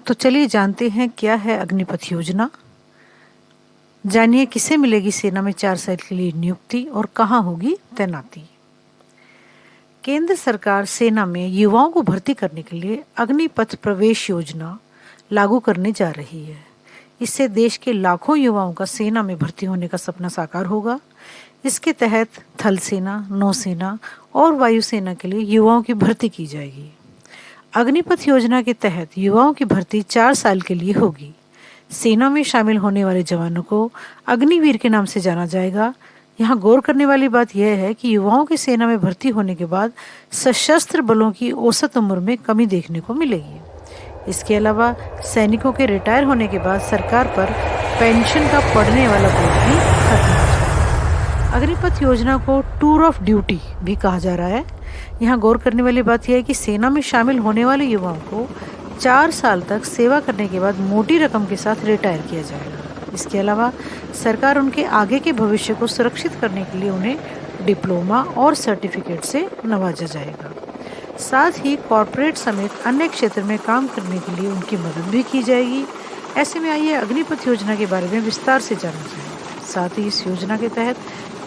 तो चलिए जानते हैं क्या है अग्निपथ योजना। जानिए किसे मिलेगी सेना में 4 साल के लिए नियुक्ति और कहाँ होगी तैनाती। केंद्र सरकार सेना में युवाओं को भर्ती करने के लिए अग्निपथ प्रवेश योजना लागू करने जा रही है। इससे देश के लाखों युवाओं का सेना में भर्ती होने का सपना साकार होगा। इसके तहत थल सेना, नौसेना और वायुसेना के लिए युवाओं की भर्ती की जाएगी। अग्निपथ योजना के तहत युवाओं की भर्ती 4 साल के लिए होगी। सेना में शामिल होने वाले जवानों को अग्निवीर के नाम से जाना जाएगा। यहाँ गौर करने वाली बात यह है कि युवाओं की सेना में भर्ती होने के बाद सशस्त्र बलों की औसत उम्र में कमी देखने को मिलेगी। इसके अलावा सैनिकों के रिटायर होने के बाद सरकार पर पेंशन का पड़ने वाला बोझ भी खत्म हो जाएगा। अग्निपथ योजना को टूर ऑफ ड्यूटी भी कहा जा रहा है। यहाँ गौर करने वाली बात यह है कि सेना में शामिल होने वाले युवाओं को 4 साल तक सेवा करने के बाद मोटी रकम के साथ रिटायर किया जाएगा। इसके अलावा सरकार उनके आगे के भविष्य को सुरक्षित करने के लिए उन्हें डिप्लोमा और सर्टिफिकेट से नवाजा जाएगा। साथ ही कॉरपोरेट समेत अन्य क्षेत्र में काम करने के लिए उनकी मदद भी की जाएगी। ऐसे में आइए अग्निपथ योजना के बारे में विस्तार से जानना चाहिए। साथ ही इस योजना के तहत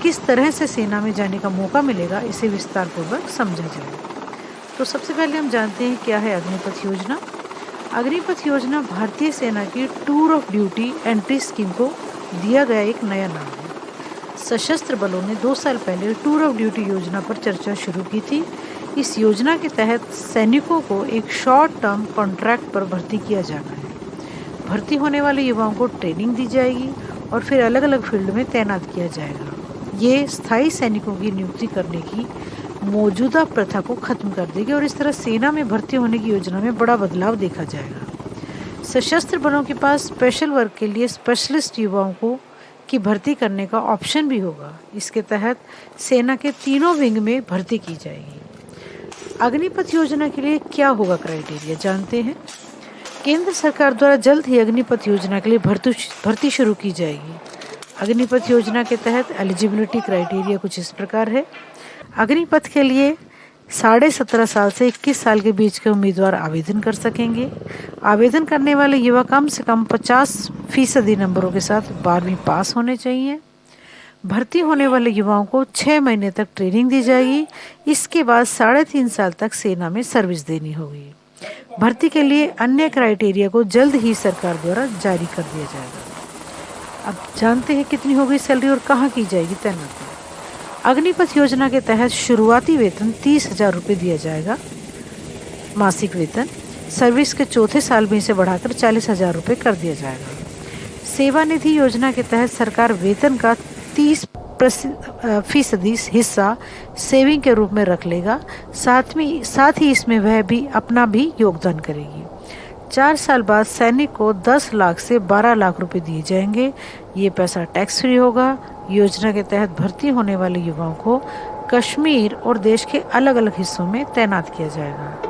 किस तरह से सेना में जाने का मौका मिलेगा, इसे विस्तार पूर्वक समझा जाए। तो सबसे पहले हम जानते हैं क्या है अग्निपथ योजना। अग्निपथ योजना भारतीय सेना की tour of duty entry scheme को दिया गया एक नया नाम है। सशस्त्र बलों ने 2 साल पहले टूर ऑफ ड्यूटी योजना पर चर्चा शुरू की थी। इस योजना के तहत सैनिकों को एक शॉर्ट टर्म कॉन्ट्रैक्ट पर भर्ती किया जाना है। भर्ती होने वाले युवाओं को ट्रेनिंग दी जाएगी और फिर अलग अलग फील्ड में तैनात किया जाएगा। ये स्थायी सैनिकों की नियुक्ति करने की मौजूदा प्रथा को खत्म कर देगी और इस तरह सेना में भर्ती होने की योजना में बड़ा बदलाव देखा जाएगा। सशस्त्र बलों के पास स्पेशल वर्क के लिए स्पेशलिस्ट युवाओं को की भर्ती करने का ऑप्शन भी होगा। इसके तहत सेना के तीनों विंग में भर्ती की जाएगी। अग्निपथ योजना के लिए क्या होगा क्राइटेरिया, जानते हैं। केंद्र सरकार द्वारा जल्द ही अग्निपथ योजना के लिए भर्ती शुरू की जाएगी। अग्निपथ योजना के तहत एलिजिबिलिटी क्राइटेरिया कुछ इस प्रकार है। अग्निपथ के लिए 17.5 साल से 21 साल के बीच के उम्मीदवार आवेदन कर सकेंगे। आवेदन करने वाले युवा कम से कम 50% नंबरों के साथ 12वीं पास होने चाहिए। भर्ती होने वाले युवाओं को 6 महीने तक ट्रेनिंग दी जाएगी। इसके बाद 3.5 साल तक सेना में सर्विस देनी होगी। भर्ती के लिए अन्य क्राइटेरिया को जल्द ही सरकार द्वारा जारी कर दिया जाएगा। अब जानते हैं कितनी होगी सैलरी और कहाँ की जाएगी तैनाती। अग्निपथ योजना के तहत शुरुआती वेतन 30,000 रुपये दिया जाएगा। मासिक वेतन सर्विस के 4थे साल में इसे बढ़ाकर 40,000 रुपये कर दिया जाएगा। सेवा निधि योजना के तहत सरकार वेतन का 30% हिस्सा सेविंग के रूप में रख लेगा। साथ ही इसमें वह भी अपना भी योगदान करेगी। 4 साल बाद सैनिक को 10 लाख से 12 लाख रुपए दिए जाएंगे। ये पैसा टैक्स फ्री होगा। योजना के तहत भर्ती होने वाले युवाओं को कश्मीर और देश के अलग अलग हिस्सों में तैनात किया जाएगा।